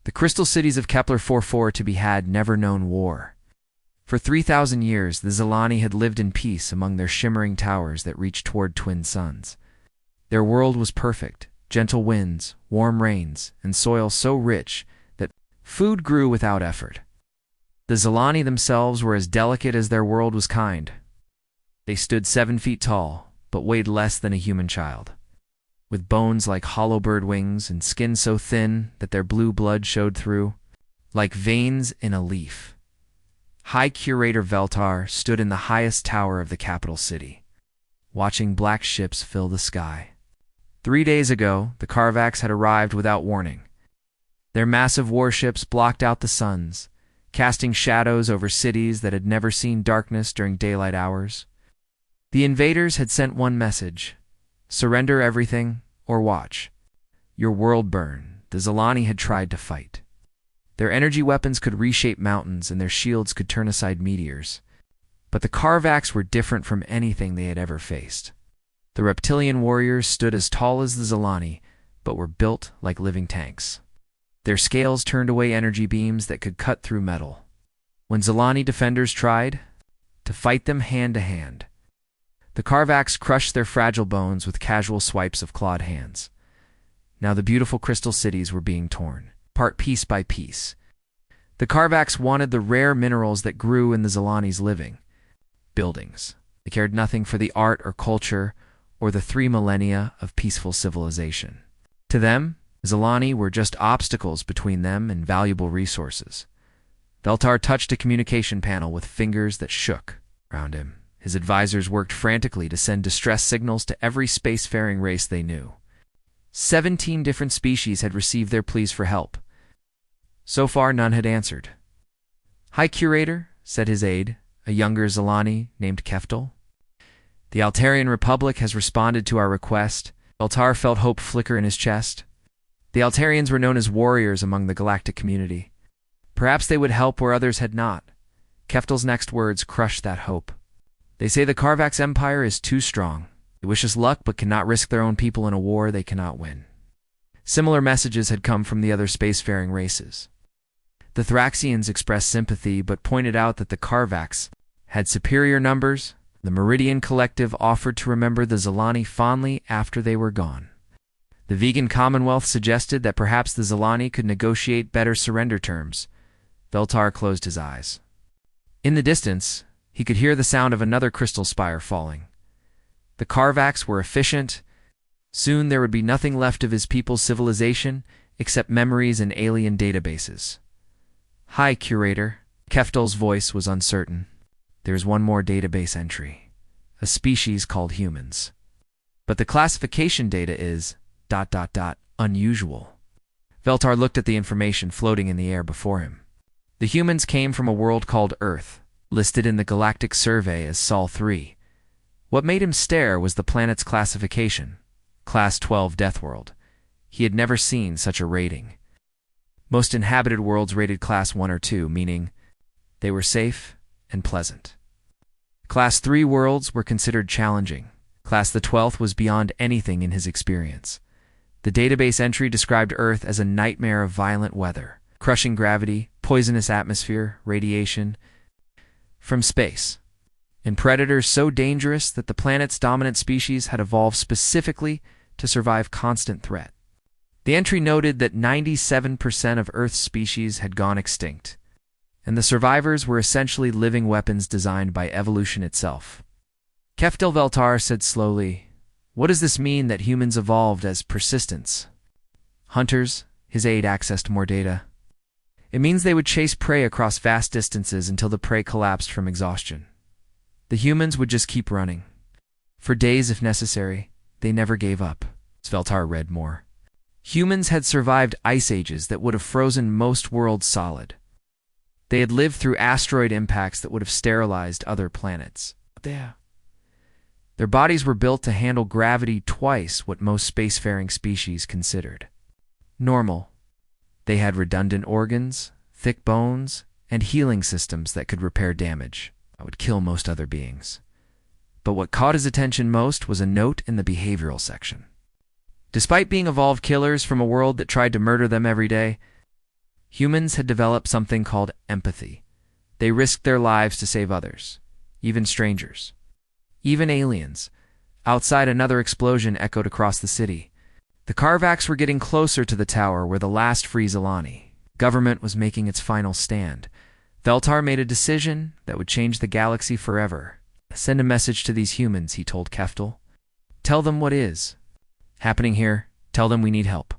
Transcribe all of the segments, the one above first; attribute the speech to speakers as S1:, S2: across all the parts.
S1: The crystal cities of Kepler 44 to be had never known war. For 3,000 years, the Zilani had lived in peace among their shimmering towers that reached toward twin suns. Their world was perfect, gentle winds, warm rains, and soil so rich that food grew without effort. The Zilani themselves were as delicate as their world was kind. They stood 7 feet tall, but weighed less than a human child, with bones like hollow bird wings and skin so thin that their blue blood showed through, like veins in a leaf. High Curator Veltar stood in the highest tower of the capital city, watching black ships fill the sky. 3 days ago, the Karvax had arrived without warning. Their massive warships blocked out the suns, casting shadows over cities that had never seen darkness during daylight hours. The invaders had sent one message: surrender everything or watch your world burn. The Zilani had tried to fight. Their energy weapons could reshape mountains and their shields could turn aside meteors. But the Karvax were different from anything they had ever faced. The reptilian warriors stood as tall as the Zilani, but were built like living tanks. Their scales turned away energy beams that could cut through metal. When Zilani defenders tried to fight them hand to hand, the Karvax crushed their fragile bones with casual swipes of clawed hands. Now the beautiful crystal cities were being torn, apart piece by piece. The Karvax wanted the rare minerals that grew in the Zilani's living buildings. They cared nothing for the art or culture or the 3 millennia of peaceful civilization. To them, Zilani were just obstacles between them and valuable resources. Veltar touched a communication panel with fingers that shook around him. His advisors worked frantically to send distress signals to every spacefaring race they knew. 17 different species had received their pleas for help. So far, none had answered. "High Curator," said his aide, a younger Zilani named Keftel. "The Altarian Republic has responded to our request." Veltar felt hope flicker in his chest. The Altarians were known as warriors among the Galactic community. Perhaps they would help where others had not. Keftel's next words crushed that hope. "They say the Karvax Empire is too strong. They wish us luck but cannot risk their own people in a war they cannot win." Similar messages had come from the other spacefaring races. The Thraxians expressed sympathy but pointed out that the Karvax had superior numbers. The Meridian Collective offered to remember the Zilani fondly after they were gone. The Vegan Commonwealth suggested that perhaps the Zilani could negotiate better surrender terms. Veltar closed his eyes. In the distance, he could hear the sound of another crystal spire falling. The Karvax were efficient. Soon there would be nothing left of his people's civilization except memories and alien databases. "Hi, Curator." Keftel's voice was uncertain. "There's one more database entry. A species called humans. But the classification data is ... unusual." Veltar looked at the information floating in the air before him. The humans came from a world called Earth, listed in the Galactic Survey as Sol 3. What made him stare was the planet's classification, Class 12 Deathworld. He had never seen such a rating. Most inhabited worlds rated Class 1 or 2, meaning they were safe and pleasant. Class 3 worlds were considered challenging. Class the 12th was beyond anything in his experience. The database entry described Earth as a nightmare of violent weather, crushing gravity, poisonous atmosphere, radiation from space, and predators so dangerous that the planet's dominant species had evolved specifically to survive constant threat. The entry noted that 97% of Earth's species had gone extinct, and the survivors were essentially living weapons designed by evolution itself. Keftel Veltar said slowly, "What does this mean that humans evolved as persistence?" "Hunters," his aide accessed more data. "It means they would chase prey across vast distances until the prey collapsed from exhaustion. The humans would just keep running. For days if necessary, they never gave up." Veltar read more. Humans had survived ice ages that would have frozen most worlds solid. They had lived through asteroid impacts that would have sterilized other planets. Their bodies were built to handle gravity twice what most spacefaring species considered normal. They had redundant organs, thick bones, and healing systems that could repair damage that would kill most other beings. But what caught his attention most was a note in the behavioral section. Despite being evolved killers from a world that tried to murder them every day, Humans had developed something called empathy. They risked their lives to save others, even strangers. Even aliens. Outside, another explosion echoed across the city. The Karvax were getting closer to the tower where the last free Zilani government was making its final stand. Veltar made a decision that would change the galaxy forever. Send a message to these humans, he told Keftel. Tell them what is happening here. Tell them we need help.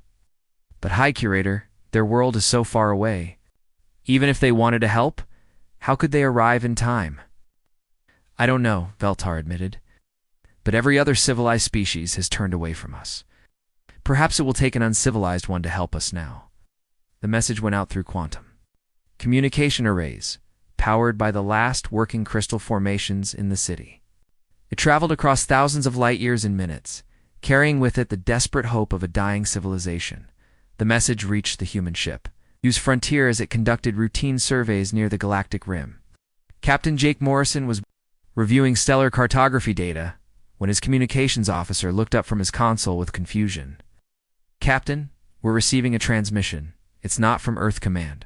S1: But High Curator, their world is so far away. Even if they wanted to help, how could they arrive in time? I don't know, Veltar admitted. But every other civilized species has turned away from us. Perhaps it will take an uncivilized one to help us now. The message went out through quantum communication arrays, powered by the last working crystal formations in the city. It traveled across thousands of light years in minutes, carrying with it the desperate hope of a dying civilization. The message reached the human ship, used Frontier as it conducted routine surveys near the galactic rim. Captain Jake Morrison was reviewing stellar cartography data when his communications officer looked up from his console with confusion. Captain, we're receiving a transmission. It's not from Earth Command.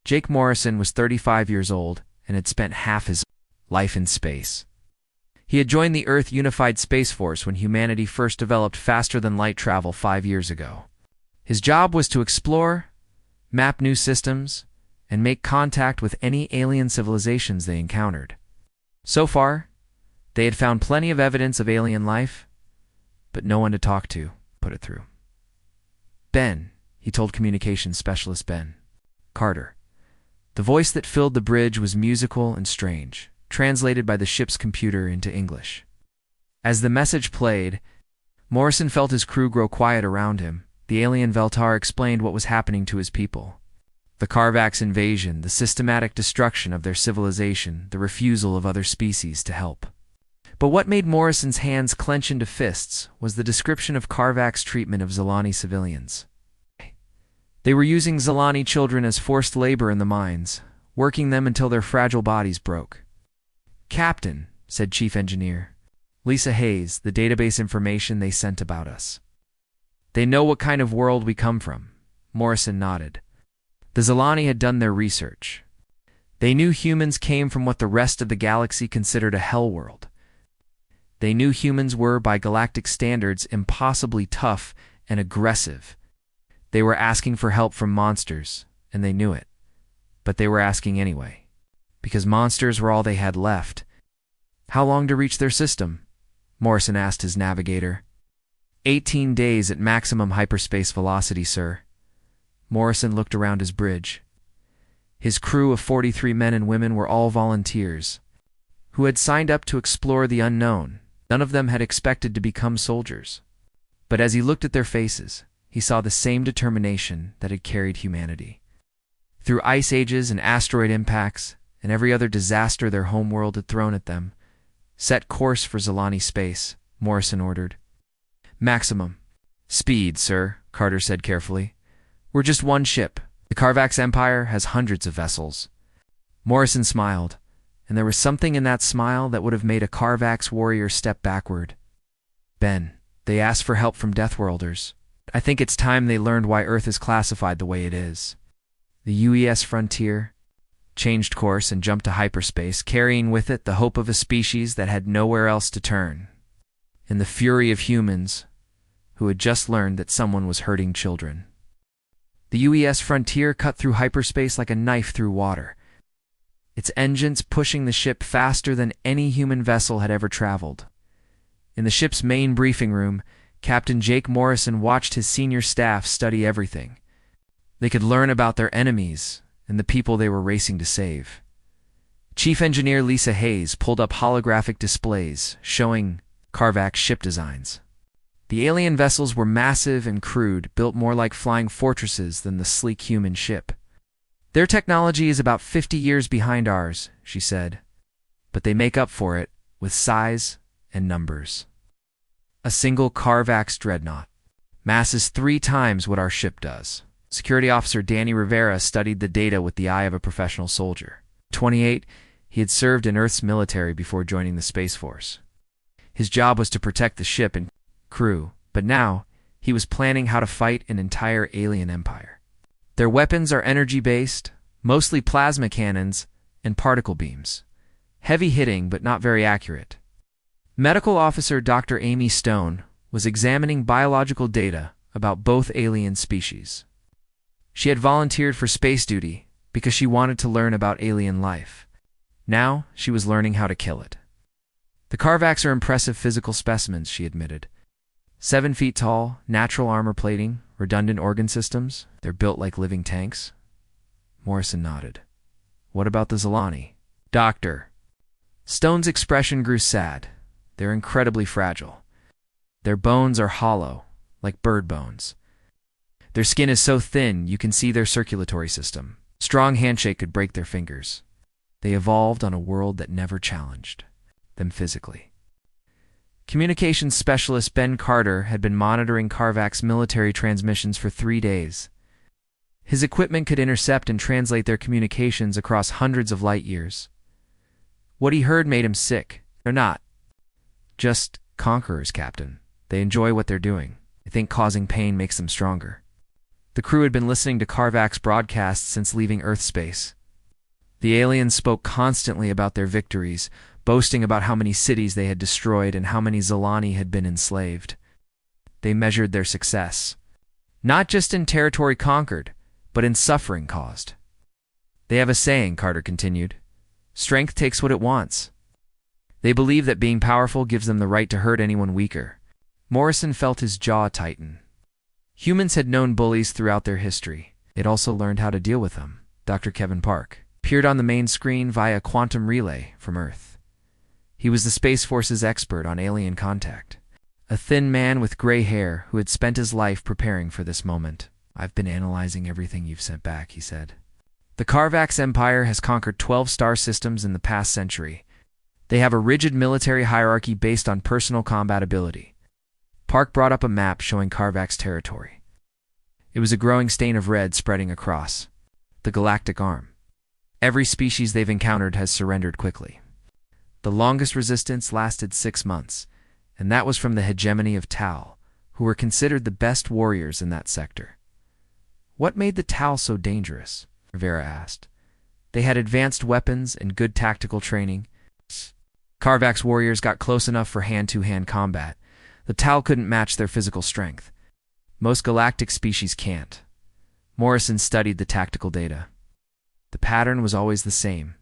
S1: Jake Morrison was 35 years old and had spent half his life in space. He had joined the Earth Unified Space Force when humanity first developed faster-than-light travel 5 years ago. His job was to explore, map new systems, and make contact with any alien civilizations they encountered. So far, they had found plenty of evidence of alien life, but no one to talk to, put it through. Ben, he told communications specialist Ben Carter. The voice that filled the bridge was musical and strange, translated by the ship's computer into English. As the message played, Morrison felt his crew grow quiet around him. The alien Veltar explained what was happening to his people. The Karvax invasion, the systematic destruction of their civilization, the refusal of other species to help. But what made Morrison's hands clench into fists was the description of Karvax treatment of Zilani civilians. They were using Zilani children as forced labor in the mines, working them until their fragile bodies broke. Captain, said Chief Engineer Lisa Hayes, the database information they sent about us. They know what kind of world we come from. Morrison nodded. The Zilani had done their research. They knew humans came from what the rest of the galaxy considered a hell world. They knew humans were, by galactic standards, impossibly tough and aggressive. They were asking for help from monsters, and they knew it. But they were asking anyway, because monsters were all they had left. How long to reach their system? Morrison asked his navigator. 18 days at maximum hyperspace velocity, sir. Morrison looked around his bridge. His crew of 43 men and women were all volunteers, who had signed up to explore the unknown. None of them had expected to become soldiers. But as he looked at their faces, he saw the same determination that had carried humanity. Through ice ages and asteroid impacts, and every other disaster their homeworld had thrown at them, set course for Zilani space, Morrison ordered. Maximum speed, sir, Carter said carefully. We're just one ship. The Karvax Empire has hundreds of vessels. Morrison smiled, and there was something in that smile that would have made a Karvax warrior step backward. Ben, they asked for help from Deathworlders. I think it's time they learned why Earth is classified the way it is. The UES Frontier changed course and jumped to hyperspace, carrying with it the hope of a species that had nowhere else to turn. In the fury of humans who had just learned that someone was hurting children. The UES Frontier cut through hyperspace like a knife through water, its engines pushing the ship faster than any human vessel had ever traveled. In the ship's main briefing room, Captain Jake Morrison watched his senior staff study everything. They could learn about their enemies and the people they were racing to save. Chief Engineer Lisa Hayes pulled up holographic displays showing Karvax ship designs. The alien vessels were massive and crude, built more like flying fortresses than the sleek human ship. Their technology is about 50 years behind ours, she said, but they make up for it with size and numbers. A single Karvax dreadnought masses 3 times what our ship does. Security Officer Danny Rivera studied the data with the eye of a professional soldier. 28, he had served in Earth's military before joining the Space Force. His job was to protect the ship and crew, but now he was planning how to fight an entire alien empire. Their weapons are energy-based, mostly plasma cannons and particle beams. Heavy hitting but not very accurate. Medical officer Dr. Amy Stone was examining biological data about both alien species. She had volunteered for space duty because she wanted to learn about alien life. Now she was learning how to kill it. The Carvax are impressive physical specimens, she admitted. 7 feet tall, natural armor plating, redundant organ systems. They're built like living tanks. Morrison nodded. What about the Zilani? Doctor. Stone's expression grew sad. They're incredibly fragile. Their bones are hollow, like bird bones. Their skin is so thin you can see their circulatory system. Strong handshake could break their fingers. They evolved on a world that never challenged them physically. Communications specialist Ben Carter had been monitoring Carvax military transmissions for 3 days. His equipment could intercept and translate their communications across hundreds of light years. What he heard made him sick. They're not just conquerors, Captain. They enjoy what they're doing. I think causing pain makes them stronger. The crew had been listening to Carvax broadcasts since leaving Earth space. The aliens spoke constantly about their victories, boasting about how many cities they had destroyed and how many Zilani had been enslaved. They measured their success, not just in territory conquered, but in suffering caused. They have a saying, Carter continued. Strength takes what it wants. They believe that being powerful gives them the right to hurt anyone weaker. Morrison felt his jaw tighten. Humans had known bullies throughout their history. They'd also learned how to deal with them. Dr. Kevin Park appeared on the main screen via quantum relay from Earth. He was the Space Force's expert on alien contact. A thin man with gray hair who had spent his life preparing for this moment. I've been analyzing everything you've sent back, he said. The Carvax Empire has conquered 12 star systems in the past century. They have a rigid military hierarchy based on personal combat ability. Park brought up a map showing Carvax territory. It was a growing stain of red spreading across the Galactic arm. Every species they've encountered has surrendered quickly. The longest resistance lasted 6 months, and that was from the hegemony of Tal, who were considered the best warriors in that sector. What made the Tal so dangerous? Rivera asked. They had advanced weapons and good tactical training. Carvax warriors got close enough for hand-to-hand combat. The Tal couldn't match their physical strength. Most galactic species can't. Morrison studied the tactical data. The pattern was always the same.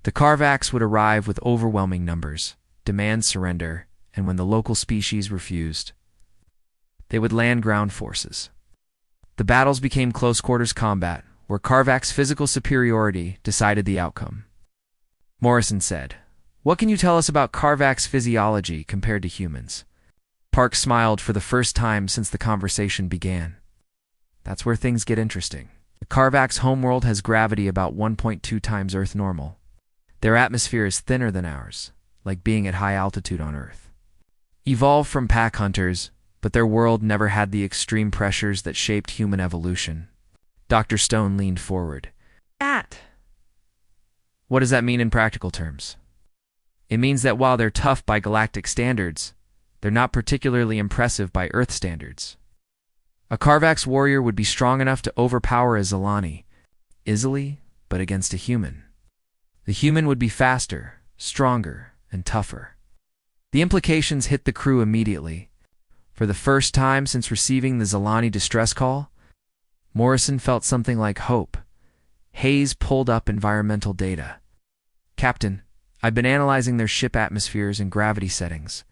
S1: The Carvax would arrive with overwhelming numbers, demand surrender, and when the local species refused, they would land ground forces. The battles became close-quarters combat, where Carvax physical superiority decided the outcome. Morrison said, "What can you tell us about Carvax physiology compared to humans?" Park smiled for the first time since the conversation began. That's where things get interesting. The Carvax homeworld has gravity about 1.2 times Earth normal. Their atmosphere is thinner than ours, like being at high altitude on Earth. Evolved from pack hunters, but their world never had the extreme pressures that shaped human evolution. Dr. Stone leaned forward. What does that mean in practical terms? It means that while they're tough by galactic standards, they're not particularly impressive by Earth standards. A Carvax warrior would be strong enough to overpower a Zilani, easily, but against a human. The human would be faster, stronger, and tougher. The implications hit the crew immediately. For the first time since receiving the Zilani distress call, Morrison felt something like hope. Hayes pulled up environmental data. Captain, I've been analyzing their ship atmospheres and gravity settings.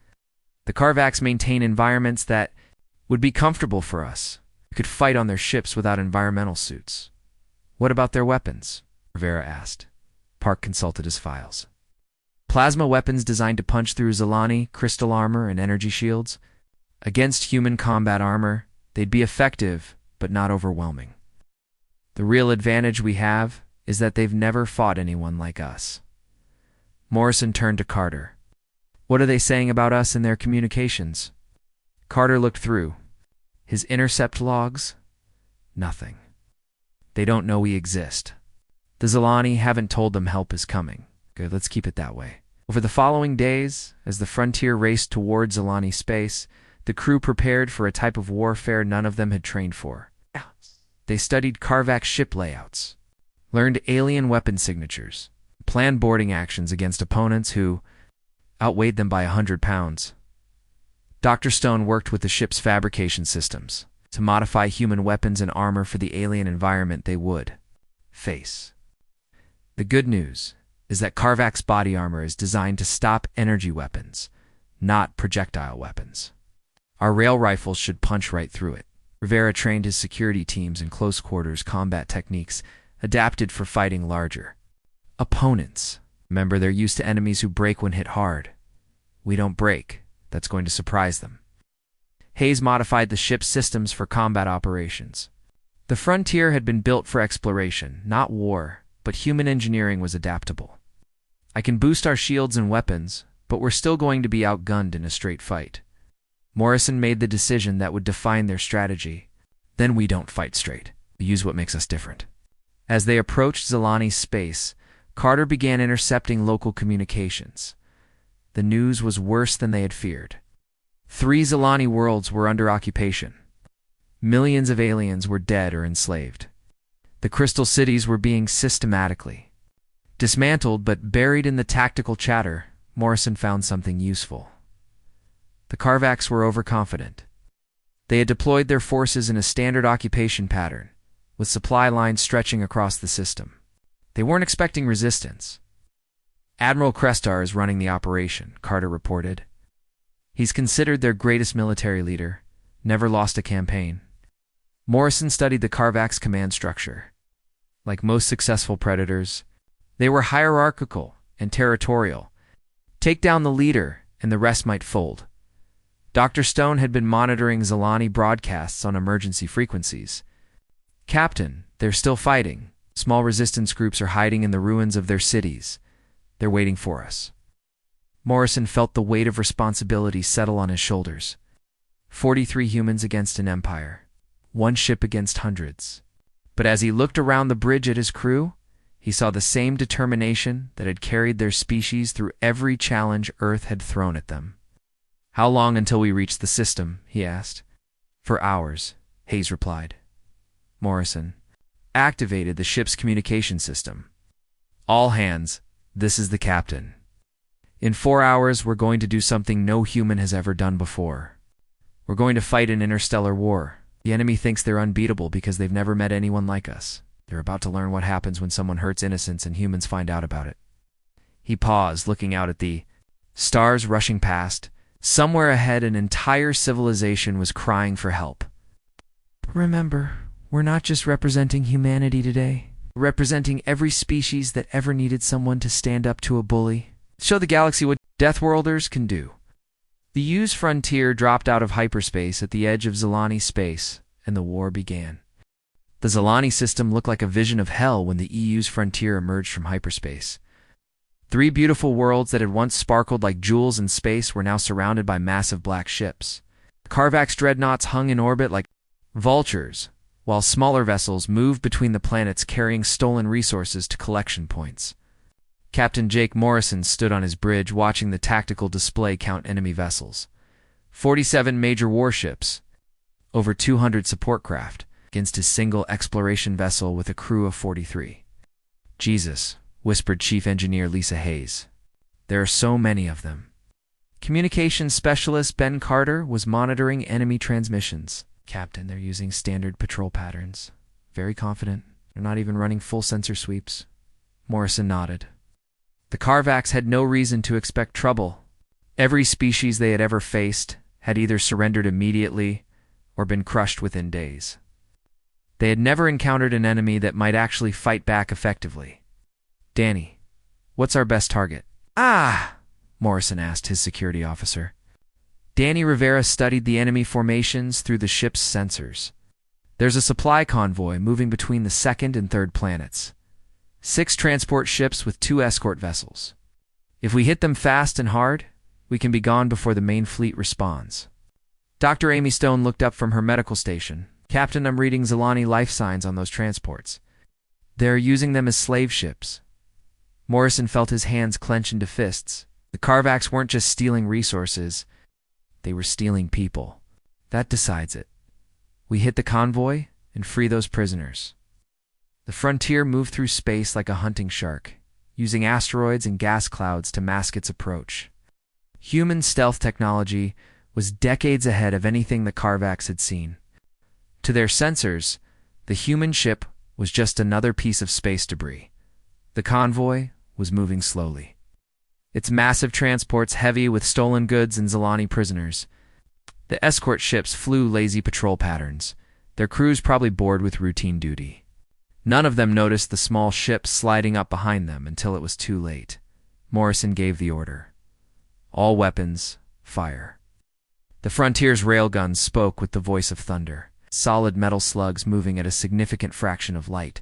S1: The Carvax maintain environments that would be comfortable for us. We could fight on their ships without environmental suits. What about their weapons? Rivera asked. Park consulted his files. Plasma weapons designed to punch through Zilani, crystal armor, and energy shields. Against human combat armor, they'd be effective, but not overwhelming. The real advantage we have is that they've never fought anyone like us. Morrison turned to Carter. What are they saying about us in their communications? Carter looked through. His intercept logs? Nothing. They don't know we exist. The Zilani haven't told them help is coming. Good, let's keep it that way. Over the following days, as the frontier raced toward Zilani space, the crew prepared for a type of warfare none of them had trained for. They studied Karvak's ship layouts, learned alien weapon signatures, planned boarding actions against opponents who outweighed them by 100 pounds. Dr. Stone worked with the ship's fabrication systems to modify human weapons and armor for the alien environment they would face. The good news is that Karvak's body armor is designed to stop energy weapons, not projectile weapons. Our rail rifles should punch right through it. Rivera trained his security teams in close-quarters combat techniques adapted for fighting larger opponents. Remember, they're used to enemies who break when hit hard. We don't break. That's going to surprise them. Hayes modified the ship's systems for combat operations. The frontier had been built for exploration, not war, but human engineering was adaptable. I can boost our shields and weapons, but we're still going to be outgunned in a straight fight. Morrison made the decision that would define their strategy. Then we don't fight straight. We use what makes us different. As they approached Zilani's space, Carter began intercepting local communications. The news was worse than they had feared. 3 Zilani worlds were under occupation. Millions of aliens were dead or enslaved. The crystal cities were being systematically dismantled, but buried in the tactical chatter, Morrison found something useful. The Karvaks were overconfident. They had deployed their forces in a standard occupation pattern, with supply lines stretching across the system. They weren't expecting resistance. Admiral Crestar is running the operation, Carter reported. He's considered their greatest military leader, never lost a campaign. Morrison studied the Karvaks' command structure. Like most successful predators, they were hierarchical and territorial. Take down the leader, and the rest might fold. Dr. Stone had been monitoring Zilani broadcasts on emergency frequencies. Captain, they're still fighting. Small resistance groups are hiding in the ruins of their cities. They're waiting for us. Morrison felt the weight of responsibility settle on his shoulders. 43 humans against an empire. 1 ship against hundreds. But as he looked around the bridge at his crew, he saw the same determination that had carried their species through every challenge Earth had thrown at them. How long until we reach the system? He asked. For hours, Hayes replied. Morrison activated the ship's communication system. All hands, this is the captain. In 4 hours, we're going to do something no human has ever done before. We're going to fight an interstellar war. The enemy thinks they're unbeatable because they've never met anyone like us. They're about to learn what happens when someone hurts innocents and humans find out about it. He paused, looking out at the stars rushing past. Somewhere ahead, an entire civilization was crying for help. Remember, we're not just representing humanity today. We're representing every species that ever needed someone to stand up to a bully. Show the galaxy what Deathworlders can do. The U's frontier dropped out of hyperspace at the edge of Zilani space, and the war began. The Zilani system looked like a vision of hell when the EU's frontier emerged from hyperspace. 3 beautiful worlds that had once sparkled like jewels in space were now surrounded by massive black ships. Karvak's dreadnoughts hung in orbit like vultures, while smaller vessels moved between the planets carrying stolen resources to collection points. Captain Jake Morrison stood on his bridge watching the tactical display count enemy vessels. 47 major warships, over 200 support craft, against his single exploration vessel with a crew of 43. Jesus, whispered Chief Engineer Lisa Hayes. There are so many of them. Communications Specialist Ben Carter was monitoring enemy transmissions. Captain, they're using standard patrol patterns. Very confident. They're not even running full sensor sweeps. Morrison nodded. The Karvaks had no reason to expect trouble. Every species they had ever faced had either surrendered immediately or been crushed within days. They had never encountered an enemy that might actually fight back effectively. Danny, what's our best target? Morrison asked his security officer. Danny Rivera studied the enemy formations through the ship's sensors. There's a supply convoy moving between the 2nd and 3rd planets. 6 transport ships with 2 escort vessels. If we hit them fast and hard, we can be gone before the main fleet responds. Dr. Amy Stone looked up from her medical station. Captain, I'm reading Zilani life signs on those transports. They're using them as slave ships. Morrison felt his hands clench into fists. The Karvaks weren't just stealing resources. They were stealing people. That decides it. We hit the convoy, and free those prisoners. The frontier moved through space like a hunting shark, using asteroids and gas clouds to mask its approach. Human stealth technology was decades ahead of anything the Carvax had seen. To their sensors, the human ship was just another piece of space debris. The convoy was moving slowly, its massive transports heavy with stolen goods and Zilani prisoners. The escort ships flew lazy patrol patterns, their crews probably bored with routine duty. None of them noticed the small ship sliding up behind them until it was too late. Morrison gave the order. All weapons, fire. The Frontier's railguns spoke with the voice of thunder, solid metal slugs moving at a significant fraction of light.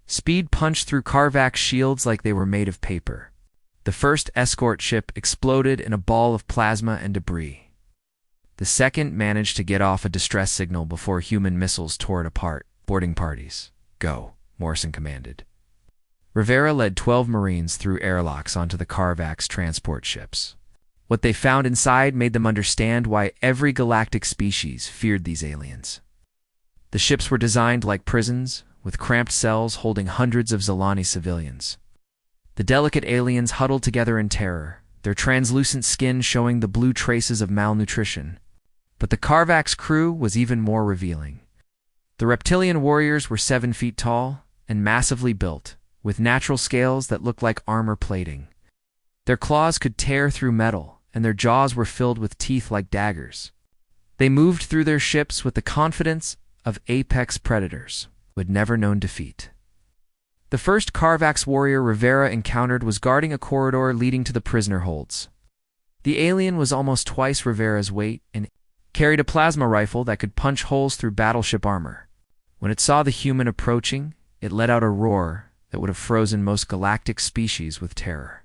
S1: Speed punched through Carvax shields like they were made of paper. The first escort ship exploded in a ball of plasma and debris. The second managed to get off a distress signal before human missiles tore it apart. Boarding parties. Go, Morrison commanded. Rivera led 12 Marines through airlocks onto the Carvax transport ships. What they found inside made them understand why every galactic species feared these aliens. The ships were designed like prisons, with cramped cells holding hundreds of Zilani civilians. The delicate aliens huddled together in terror, their translucent skin showing the blue traces of malnutrition. But the Carvax crew was even more revealing. The reptilian warriors were 7 feet tall and massively built, with natural scales that looked like armor plating. Their claws could tear through metal, and their jaws were filled with teeth like daggers. They moved through their ships with the confidence of apex predators who had never known defeat. The first Carvax warrior Rivera encountered was guarding a corridor leading to the prisoner holds. The alien was almost twice Rivera's weight and carried a plasma rifle that could punch holes through battleship armor. When it saw the human approaching, it let out a roar that would have frozen most galactic species with terror.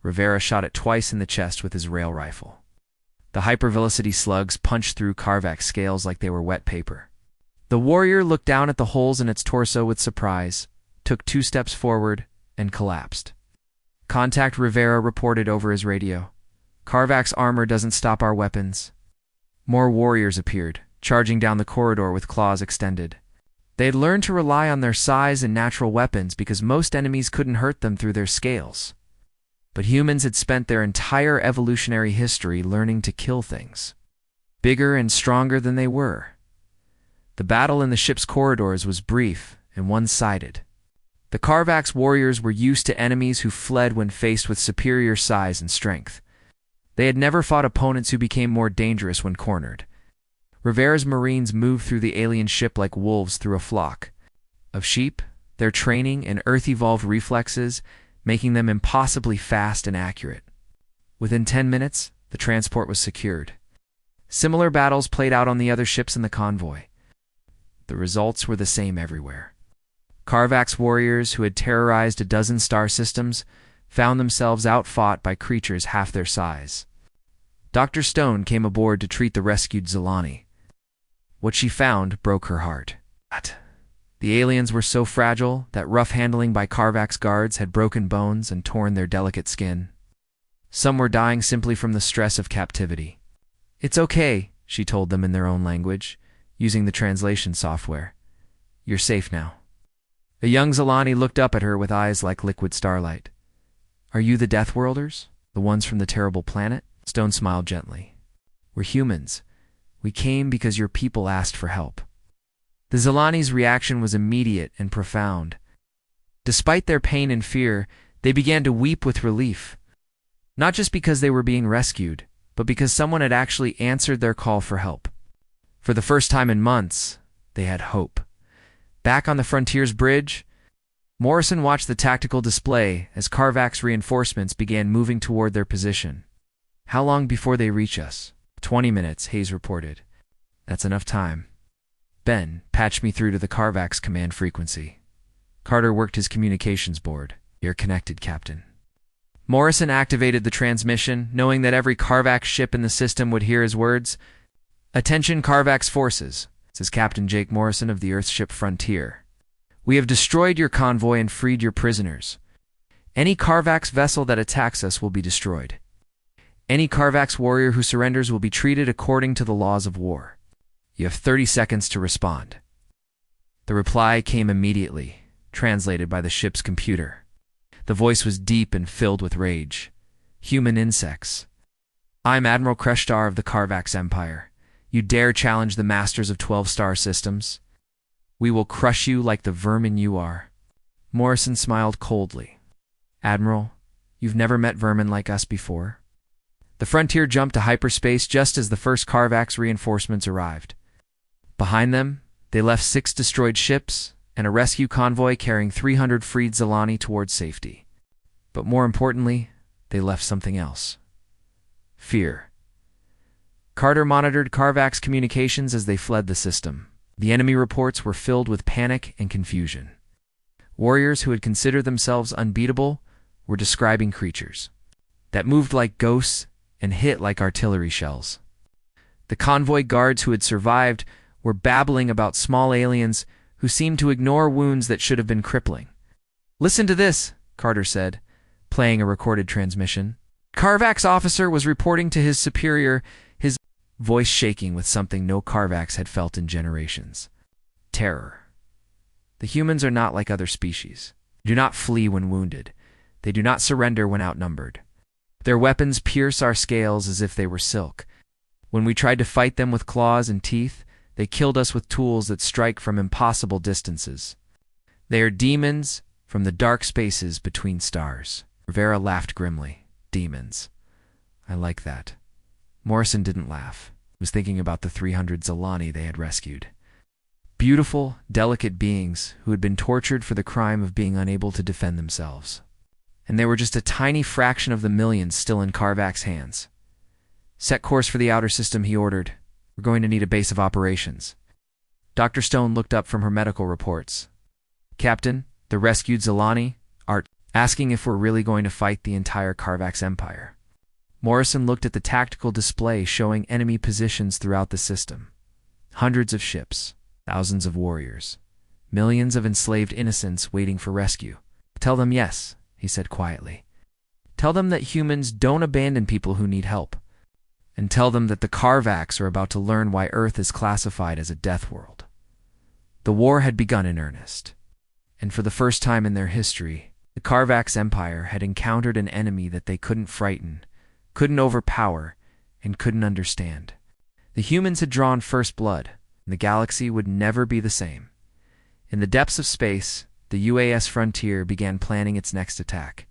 S1: Rivera shot it twice in the chest with his rail rifle. The hypervelocity slugs punched through Carvax scales like they were wet paper. The warrior looked down at the holes in its torso with surprise, took 2 steps forward, and collapsed. Contact, Rivera reported over his radio. Carvax armor doesn't stop our weapons. More warriors appeared, charging down the corridor with claws extended. They had learned to rely on their size and natural weapons because most enemies couldn't hurt them through their scales. But humans had spent their entire evolutionary history learning to kill things, bigger and stronger than they were. The battle in the ship's corridors was brief and one-sided. The Carvax warriors were used to enemies who fled when faced with superior size and strength. They had never fought opponents who became more dangerous when cornered. Rivera's Marines moved through the alien ship like wolves through a flock of sheep, their training and Earth-evolved reflexes making them impossibly fast and accurate. Within 10 minutes, the transport was secured. Similar battles played out on the other ships in the convoy. The results were the same everywhere. Carvax warriors who had terrorized a dozen star systems found themselves outfought by creatures half their size. Dr. Stone came aboard to treat the rescued Zilani. What she found broke her heart. The aliens were so fragile that rough handling by Carvax guards had broken bones and torn their delicate skin. Some were dying simply from the stress of captivity. "It's okay," she told them in their own language, using the translation software. "You're safe now." A young Zilani looked up at her with eyes like liquid starlight. "Are you the Deathworlders? The ones from the terrible planet?" Stone smiled gently. "We're humans. We came because your people asked for help." The Zilani's reaction was immediate and profound. Despite their pain and fear, they began to weep with relief. Not just because they were being rescued, but because someone had actually answered their call for help. For the first time in months, they had hope. Back on the Frontier's bridge, Morrison watched the tactical display as Carvax reinforcements began moving toward their position. "How long before they reach us?" 20 minutes, Hayes reported. "That's enough time." "Ben, patch me through to the Carvax command frequency." Carter worked his communications board. "You're connected, Captain." Morrison activated the transmission, knowing that every Carvax ship in the system would hear his words. "Attention Carvax forces," says Captain Jake Morrison of the Earthship Frontier. "We have destroyed your convoy and freed your prisoners. Any Carvax vessel that attacks us will be destroyed. Any Carvax warrior who surrenders will be treated according to the laws of war. You have 30 seconds to respond." The reply came immediately, translated by the ship's computer. The voice was deep and filled with rage. Human insects. I'm Admiral Kreshtar of the Karvax Empire. You dare challenge the masters of 12-star systems? We will crush you like the vermin you are. Morrison smiled coldly. Admiral, you've never met vermin like us before? The Frontier jumped to hyperspace just as the first Karvax reinforcements arrived. Behind them, they left 6 destroyed ships and a rescue convoy carrying 300 freed Zilani towards safety. But more importantly, they left something else. Fear. Carter monitored Karvax communications as they fled the system. The enemy reports were filled with panic and confusion. Warriors who had considered themselves unbeatable were describing creatures that moved like ghosts and hit like artillery shells. The convoy guards who had survived were babbling about small aliens who seemed to ignore wounds that should have been crippling. Listen to this, Carter said, playing a recorded transmission. Karvax officer was reporting to his superior, his voice shaking with something no Karvax had felt in generations. Terror. The humans are not like other species. They do not flee when wounded. They do not surrender when outnumbered. Their weapons pierce our scales as if they were silk. When we tried to fight them with claws and teeth, they killed us with tools that strike from impossible distances. They are demons from the dark spaces between stars. Rivera laughed grimly. Demons. I like that. Morrison didn't laugh. He was thinking about the 300 Zilani they had rescued. Beautiful, delicate beings who had been tortured for the crime of being unable to defend themselves. And they were just a tiny fraction of the millions still in Karvak's hands. Set course for the outer system, he ordered. We're going to need a base of operations. Dr. Stone looked up from her medical reports. Captain, the rescued Zilani are asking if we're really going to fight the entire Karvax Empire. Morrison looked at the tactical display showing enemy positions throughout the system. Hundreds of ships, thousands of warriors, millions of enslaved innocents waiting for rescue. Tell them yes, he said quietly. Tell them that humans don't abandon people who need help. And tell them that the Karvax are about to learn why Earth is classified as a death world. The war had begun in earnest. And for the first time in their history, the Karvax Empire had encountered an enemy that they couldn't frighten, couldn't overpower, and couldn't understand. The humans had drawn first blood, and the galaxy would never be the same. In the depths of space, the UAS Frontier began planning its next attack.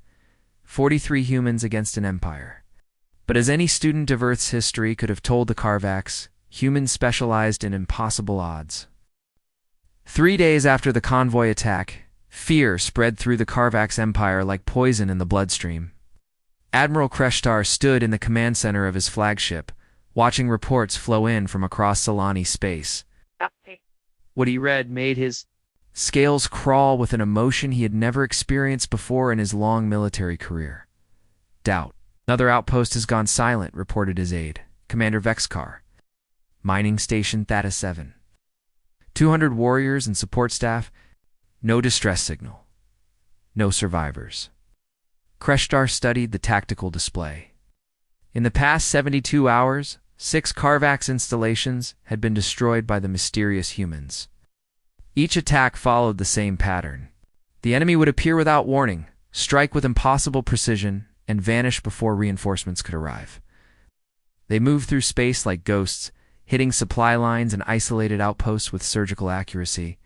S1: 43 humans against an empire. But as any student of Earth's history could have told the Karvax, humans specialized in impossible odds. 3 days after the convoy attack, fear spread through the Karvax Empire like poison in the bloodstream. Admiral Kreshtar stood in the command center of his flagship, watching reports flow in from across Zilani space. What he read made his scales crawl with an emotion he had never experienced before in his long military career. Doubt. Another outpost has gone silent, reported his aide, Commander Vexkar. Mining Station Theta 7. 200 warriors and support staff. No distress signal. No survivors. Kreshtar studied the tactical display. In the past 72 hours, 6 Karvax installations had been destroyed by the mysterious humans. Each attack followed the same pattern. The enemy would appear without warning, strike with impossible precision, and vanish before reinforcements could arrive. They moved through space like ghosts, hitting supply lines and isolated outposts with surgical accuracy.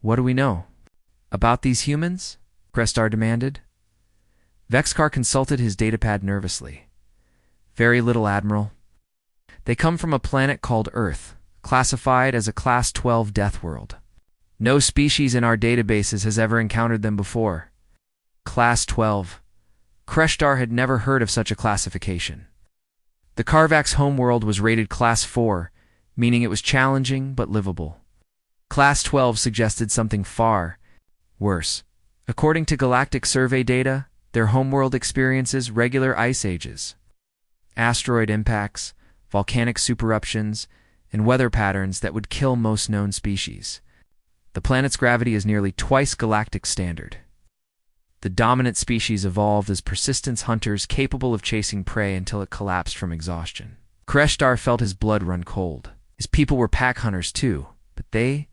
S1: What do we know about these humans? Kreshtar demanded. Vexkar consulted his datapad nervously. Very little, Admiral. They come from a planet called Earth, classified as a Class 12 death world. No species in our databases has ever encountered them before. Class 12. Kreshtar had never heard of such a classification. The Karvax homeworld was rated Class 4, meaning it was challenging but livable. Class 12 suggested something far worse. According to Galactic survey data, their homeworld experiences regular ice ages, asteroid impacts, volcanic supereruptions, and weather patterns that would kill most known species. The planet's gravity is nearly twice galactic standard. The dominant species evolved as persistence hunters capable of chasing prey until it collapsed from exhaustion. Kreshtar felt his blood run cold. His people were pack hunters too, but they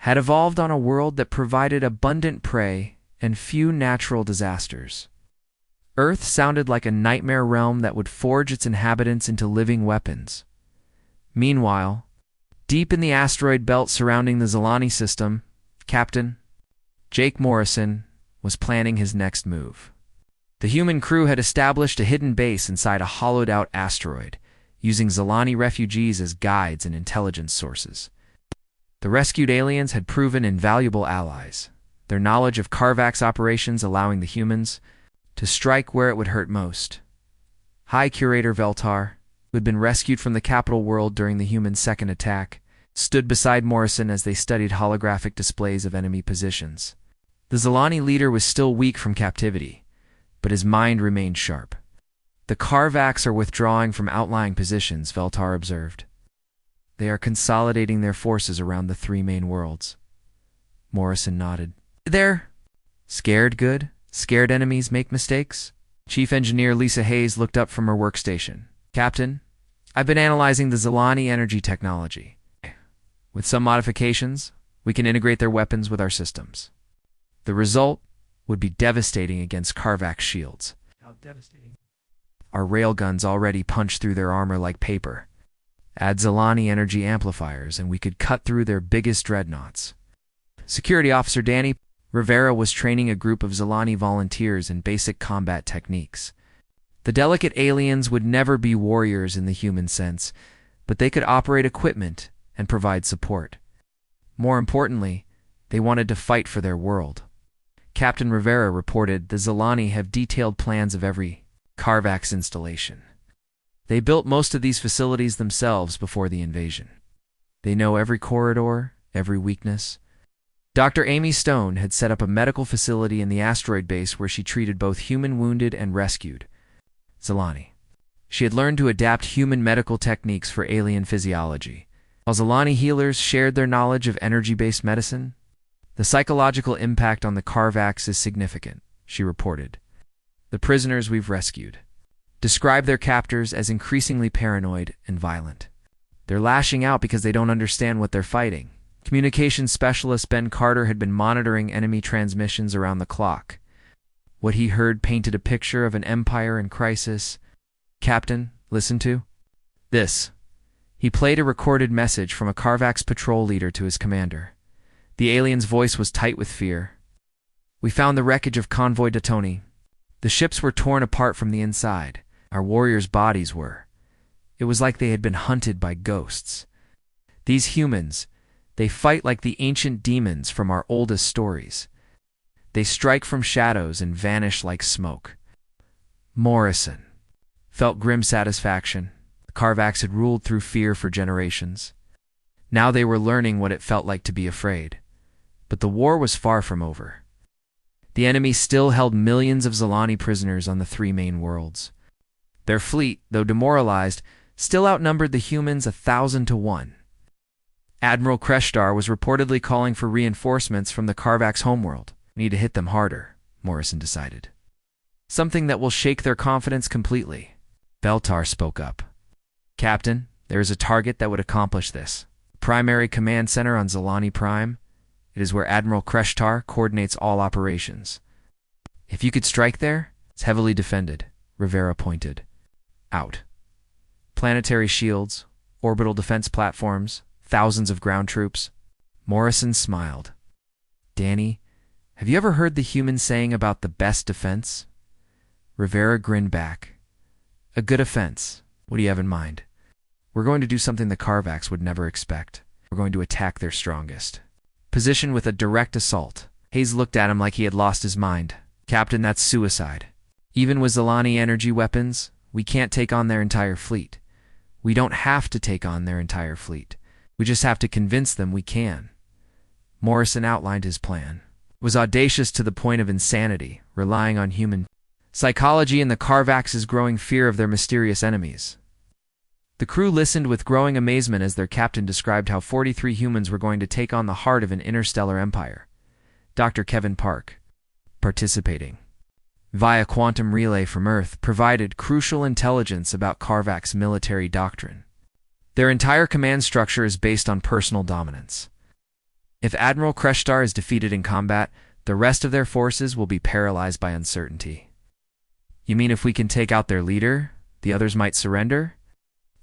S1: had evolved on a world that provided abundant prey and few natural disasters. Earth sounded like a nightmare realm that would forge its inhabitants into living weapons. Meanwhile, deep in the asteroid belt surrounding the Zilani system, Captain Jake Morrison was planning his next move. The human crew had established a hidden base inside a hollowed-out asteroid, using Zilani refugees as guides and intelligence sources. The rescued aliens had proven invaluable allies, their knowledge of Carvax operations allowing the humans to strike where it would hurt most. High Curator Veltar, who had been rescued from the capital world during the human second attack, stood beside Morrison as they studied holographic displays of enemy positions. The Zilani leader was still weak from captivity, but his mind remained sharp. The Carvax are withdrawing from outlying positions, Veltar observed. They are consolidating their forces around the three main worlds. Morrison nodded. They're scared good? Scared enemies make mistakes? Chief Engineer Lisa Hayes looked up from her workstation. Captain, I've been analyzing the Zilani energy technology. With some modifications, we can integrate their weapons with our systems. The result would be devastating against Carvax shields. How devastating? Our railguns already punch through their armor like paper. Add Zilani energy amplifiers and we could cut through their biggest dreadnoughts. Security Officer Danny Rivera was training a group of Zilani volunteers in basic combat techniques. The delicate aliens would never be warriors in the human sense, but they could operate equipment and provide support. More importantly, they wanted to fight for their world. Captain Rivera reported the Zilani have detailed plans of every Carvax installation. They built most of these facilities themselves before the invasion. They know every corridor, every weakness. Dr. Amy Stone had set up a medical facility in the asteroid base where she treated both human wounded and rescued Zilani. She had learned to adapt human medical techniques for alien physiology. While Zilani healers shared their knowledge of energy-based medicine, the psychological impact on the Carvax is significant, she reported. The prisoners we've rescued describe their captors as increasingly paranoid and violent. They're lashing out because they don't understand what they're fighting. Communications specialist Ben Carter had been monitoring enemy transmissions around the clock. What he heard painted a picture of an empire in crisis. Captain, listen to this. He played a recorded message from a Carvax patrol leader to his commander. The alien's voice was tight with fear. We found the wreckage of Convoy Datoni. The ships were torn apart from the inside. Our warriors' bodies were. It was like they had been hunted by ghosts. These humans, they fight like the ancient demons from our oldest stories. They strike from shadows and vanish like smoke. Morrison felt grim satisfaction. The Carvax had ruled through fear for generations. Now they were learning what it felt like to be afraid. But the war was far from over. The enemy still held millions of Zilani prisoners on the three main worlds. Their fleet, though demoralized, still outnumbered the humans 1,000 to 1. Admiral Kreshtar was reportedly calling for reinforcements from the Carvax homeworld. We need to hit them harder, Morrison decided. Something that will shake their confidence completely. Veltar spoke up. Captain, there is a target that would accomplish this. Primary command center on Zilani Prime. It is where Admiral Kreshtar coordinates all operations. If you could strike there, it's heavily defended, Rivera pointed out. Planetary shields, orbital defense platforms, thousands of ground troops. Morrison smiled. Danny, have you ever heard the human saying about the best defense? Rivera grinned back. A good offense. What do you have in mind? We're going to do something the Carvax would never expect. We're going to attack their strongest. Position with a direct assault. Hayes looked at him like he had lost his mind. Captain, that's suicide. Even with Zilani energy weapons, we can't take on their entire fleet. We don't have to take on their entire fleet. We just have to convince them we can. Morrison outlined his plan. It was audacious to the point of insanity, relying on human psychology and the Carvax's growing fear of their mysterious enemies. The crew listened with growing amazement as their captain described how 43 humans were going to take on the heart of an interstellar empire. Dr. Kevin Park, participating via quantum relay from Earth, provided crucial intelligence about Carvax military doctrine. Their entire command structure is based on personal dominance. If Admiral Kreshtar is defeated in combat, the rest of their forces will be paralyzed by uncertainty. You mean if we can take out their leader, the others might surrender?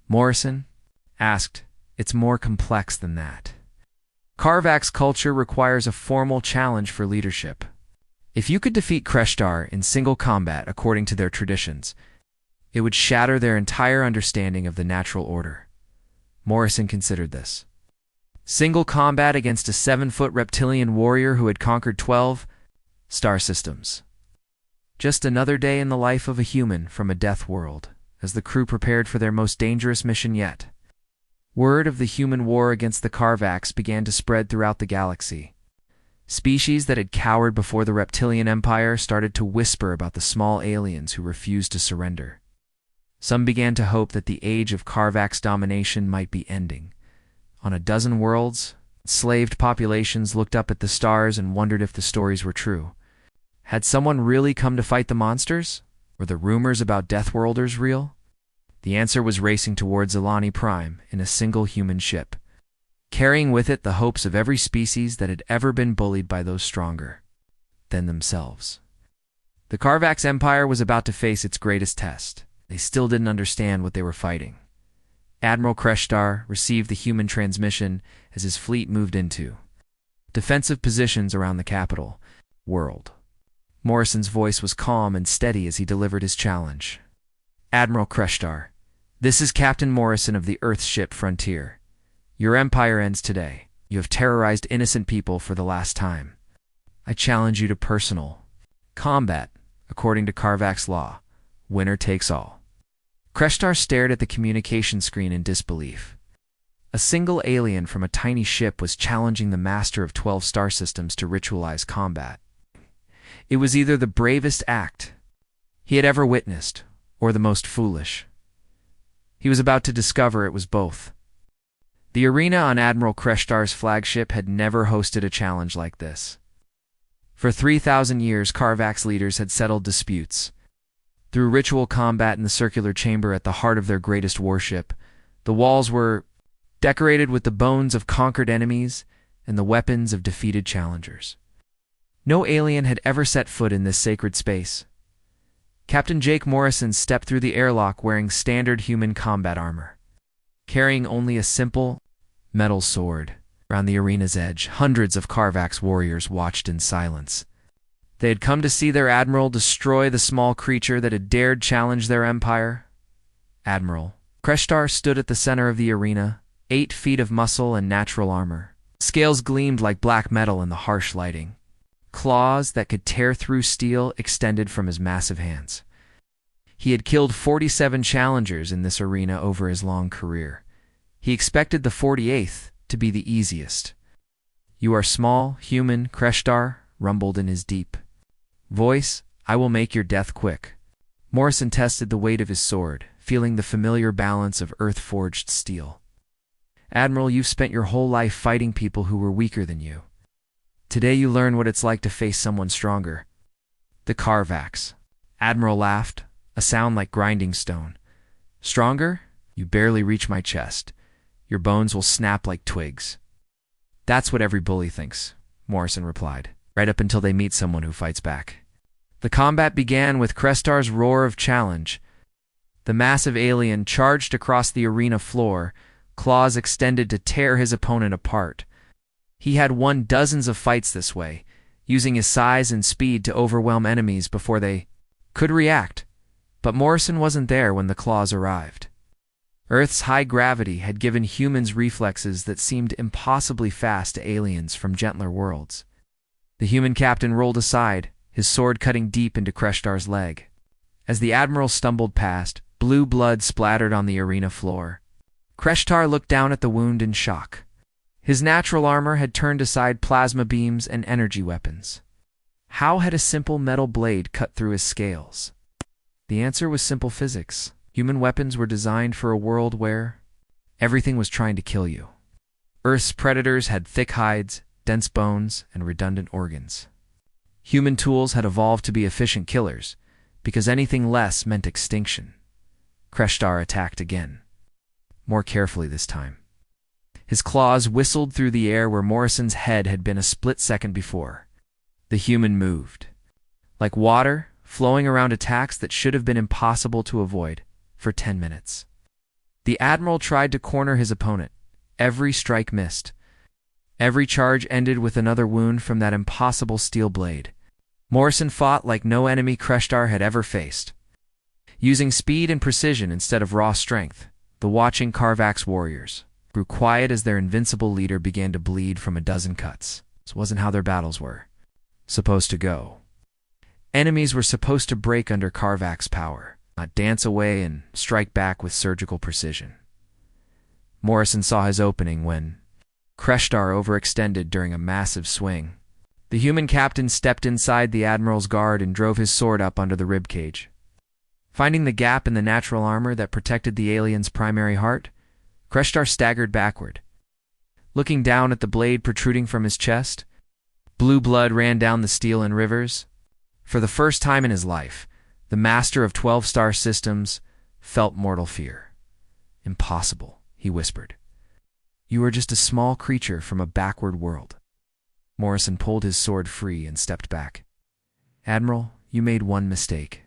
S1: Morrison asked. It's more complex than that. Karvak's culture requires a formal challenge for leadership. If you could defeat Kreshtar in single combat according to their traditions, it would shatter their entire understanding of the natural order. Morrison considered this. Single combat against a 7-foot reptilian warrior who had conquered 12 star systems. Just another day in the life of a human from a death world, as the crew prepared for their most dangerous mission yet. Word of the human war against the Karvaks began to spread throughout the galaxy. Species that had cowered before the reptilian empire started to whisper about the small aliens who refused to surrender. Some began to hope that the age of Karvak's domination might be ending. On a dozen worlds, enslaved populations looked up at the stars and wondered if the stories were true. Had someone really come to fight the monsters? Were the rumors about Deathworlders real? The answer was racing towards Zilani Prime in a single human ship, carrying with it the hopes of every species that had ever been bullied by those stronger than themselves. The Karvaks Empire was about to face its greatest test. They still didn't understand what they were fighting. Admiral Kreshtar received the human transmission as his fleet moved into defensive positions around the capital world. Morrison's voice was calm and steady as he delivered his challenge. Admiral Kreshtar, this is Captain Morrison of the Earth's ship Frontier. Your empire ends today. You have terrorized innocent people for the last time. I challenge you to personal combat, according to Karvak's law. Winner takes all. Kreshtar stared at the communication screen in disbelief. A single alien from a tiny ship was challenging the master of 12 star systems to ritualize combat. It was either the bravest act he had ever witnessed, or the most foolish. He was about to discover it was both. The arena on Admiral Kreshtar's flagship had never hosted a challenge like this. For 3,000 years, Karvak's leaders had settled disputes. Through ritual combat in the circular chamber at the heart of their greatest warship, the walls were decorated with the bones of conquered enemies and the weapons of defeated challengers. No alien had ever set foot in this sacred space. Captain Jake Morrison stepped through the airlock wearing standard human combat armor, carrying only a simple metal sword. Around the arena's edge, hundreds of Karvak's warriors watched in silence. They had come to see their admiral destroy the small creature that had dared challenge their empire. Admiral Kreshtar stood at the center of the arena, 8 feet of muscle and natural armor. Scales gleamed like black metal in the harsh lighting. Claws that could tear through steel extended from his massive hands. He had killed 47 challengers in this arena over his long career. He expected the 48th to be the easiest. You are small, human, Kreshtar, rumbled in his deep voice. I will make your death quick. Morrison tested the weight of his sword, feeling the familiar balance of earth-forged steel. Admiral, you've spent your whole life fighting people who were weaker than you. Today you learn what it's like to face someone stronger. The Karvaks. Admiral laughed, a sound like grinding stone. Stronger? You barely reach my chest. Your bones will snap like twigs. That's what every bully thinks, Morrison replied, right up until they meet someone who fights back. The combat began with Kreshtar's roar of challenge. The massive alien charged across the arena floor, claws extended to tear his opponent apart. He had won dozens of fights this way, using his size and speed to overwhelm enemies before they could react. But Morrison wasn't there when the claws arrived. Earth's high gravity had given humans reflexes that seemed impossibly fast to aliens from gentler worlds. The human captain rolled aside, his sword cutting deep into Kreshtar's leg. As the admiral stumbled past, blue blood splattered on the arena floor. Kreshtar looked down at the wound in shock. His natural armor had turned aside plasma beams and energy weapons. How had a simple metal blade cut through his scales? The answer was simple physics. Human weapons were designed for a world where everything was trying to kill you. Earth's predators had thick hides, dense bones, and redundant organs. Human tools had evolved to be efficient killers, because anything less meant extinction. Kreshtar attacked again, more carefully this time. His claws whistled through the air where Morrison's head had been a split second before. The human moved, like water flowing around attacks that should have been impossible to avoid, for 10 minutes. The Admiral tried to corner his opponent. Every strike missed. Every charge ended with another wound from that impossible steel blade. Morrison fought like no enemy Kreshtar had ever faced. Using speed and precision instead of raw strength, the watching Karvax warriors grew quiet as their invincible leader began to bleed from a dozen cuts. This wasn't how their battles were supposed to go. Enemies were supposed to break under Karvak's power, not dance away and strike back with surgical precision. Morrison saw his opening when Kreshtar overextended during a massive swing. The human captain stepped inside the Admiral's guard and drove his sword up under the ribcage. Finding the gap in the natural armor that protected the alien's primary heart, Kreshtar staggered backward. Looking down at the blade protruding from his chest, blue blood ran down the steel in rivers. For the first time in his life, the master of 12-star systems felt mortal fear. "Impossible," he whispered. "You are just a small creature from a backward world." Morrison pulled his sword free and stepped back. "Admiral, you made one mistake.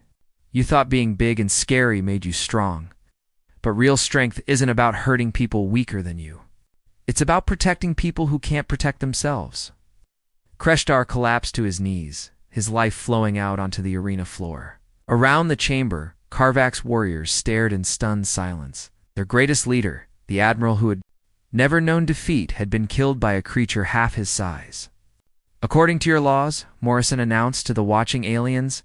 S1: You thought being big and scary made you strong. But real strength isn't about hurting people weaker than you. It's about protecting people who can't protect themselves." Kreshtar collapsed to his knees, his life flowing out onto the arena floor. Around the chamber, Karvak's warriors stared in stunned silence. Their greatest leader, the Admiral who had never known defeat, had been killed by a creature half his size. "According to your laws," Morrison announced to the watching aliens,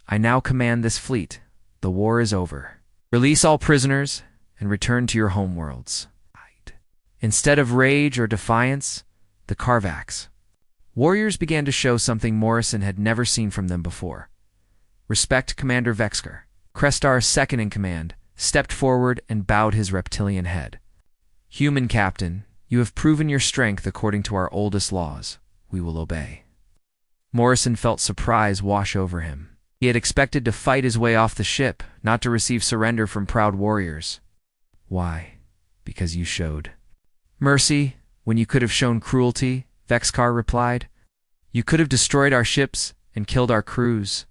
S1: "I now command this fleet. The war is over. Release all prisoners and return to your homeworlds." Instead of rage or defiance, the Karvaks warriors began to show something Morrison had never seen from them before. Respect Commander Vexkar. Kreshtar's second in command stepped forward and bowed his reptilian head. "Human captain, you have proven your strength according to our oldest laws. We will obey." Morrison felt surprise wash over him. He had expected to fight his way off the ship, not to receive surrender from proud warriors. "Why? Because you showed mercy when you could have shown cruelty," Vexkar replied. "You could have destroyed our ships and killed our crews.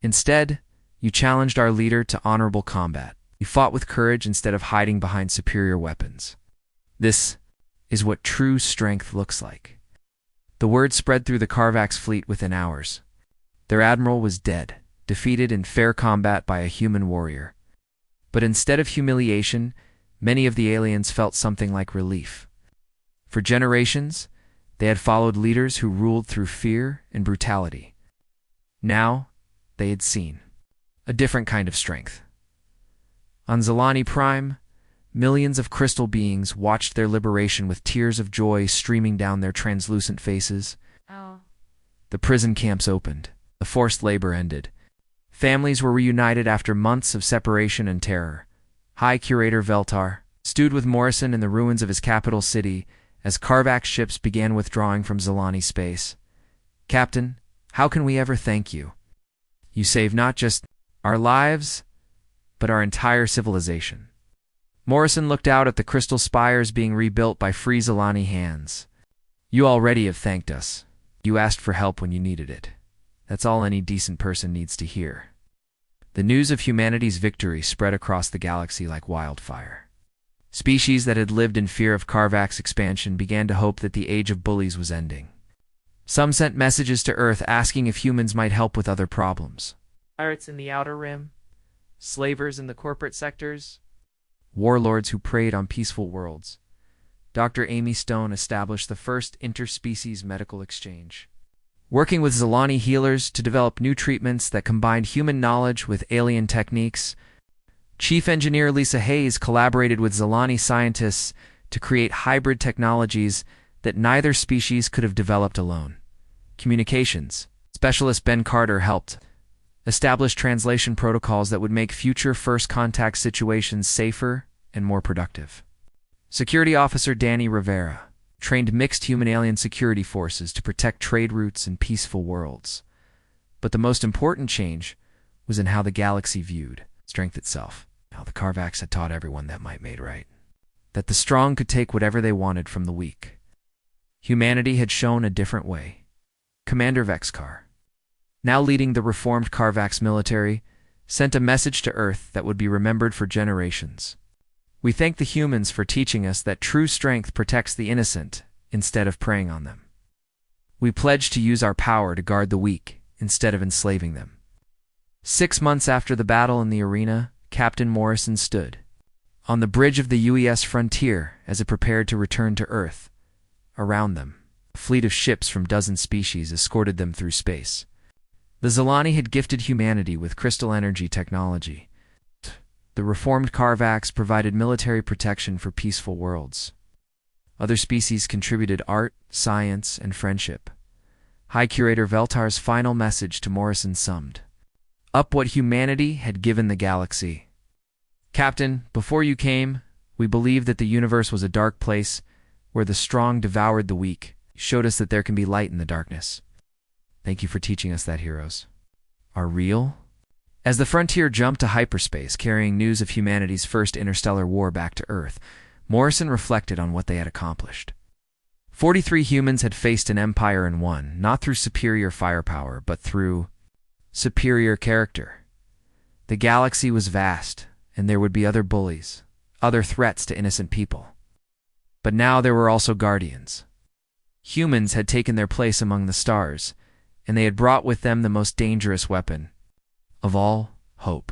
S1: Instead, you challenged our leader to honorable combat. You fought with courage instead of hiding behind superior weapons. This is what true strength looks like." The word spread through the Karvak's fleet within hours. Their admiral was dead, defeated in fair combat by a human warrior. But instead of humiliation, many of the aliens felt something like relief. For generations, they had followed leaders who ruled through fear and brutality. Now, they had seen a different kind of strength. On Zilani Prime, millions of crystal beings watched their liberation with tears of joy streaming down their translucent faces. The prison camps opened. The forced labor ended. Families were reunited after months of separation and terror. High Curator Veltar stewed with Morrison in the ruins of his capital city as Karvak ships began withdrawing from Zilani space. "Captain, how can we ever thank you? You saved not just our lives, but our entire civilization." Morrison looked out at the crystal spires being rebuilt by free Zilani hands. "You already have thanked us. You asked for help when you needed it. That's all any decent person needs to hear." The news of humanity's victory spread across the galaxy like wildfire. Species that had lived in fear of Karvak's expansion began to hope that the age of bullies was ending. Some sent messages to Earth asking if humans might help with other problems. Pirates in the Outer Rim, slavers in the corporate sectors, warlords who preyed on peaceful worlds. Dr. Amy Stone established the first interspecies medical exchange, working with Zilani healers to develop new treatments that combined human knowledge with alien techniques. Chief Engineer Lisa Hayes collaborated with Zilani scientists to create hybrid technologies that neither species could have developed alone. Communications specialist Ben Carter helped establish translation protocols that would make future first contact situations safer and more productive. Security Officer Danny Rivera trained mixed human-alien security forces to protect trade routes in peaceful worlds. But the most important change was in how the galaxy viewed strength itself, how the Karvaks had taught everyone that might made right. that the strong could take whatever they wanted from the weak. Humanity had shown a different way. Commander Vexkar, now leading the reformed Karvax military, sent a message to Earth that would be remembered for generations. We thank the humans for teaching us that true strength protects the innocent instead of preying on them. We pledge to use our power to guard the weak instead of enslaving them. 6 months after the battle in the arena, Captain Morrison stood on the bridge of the UES frontier as it prepared to return to Earth. Around them, a fleet of ships from dozen species escorted them through space. The Zilani had gifted humanity with crystal energy technology. The reformed Karvax provided military protection for peaceful worlds. Other species contributed art, science, and friendship. High Curator Veltar's final message to Morrison summed up what humanity had given the galaxy. Captain, before you came, we believed that the universe was a dark place where the strong devoured the weak. You showed us that there can be light in the darkness. Thank you for teaching us that heroes are real. As the frontier jumped to hyperspace, carrying news of humanity's first interstellar war back to Earth, Morrison reflected on what they had accomplished. 43 humans had faced an empire and won, not through superior firepower, but through superior character. The galaxy was vast, and there would be other bullies, other threats to innocent people. But now there were also guardians. Humans had taken their place among the stars, and they had brought with them the most dangerous weapon of all, hope.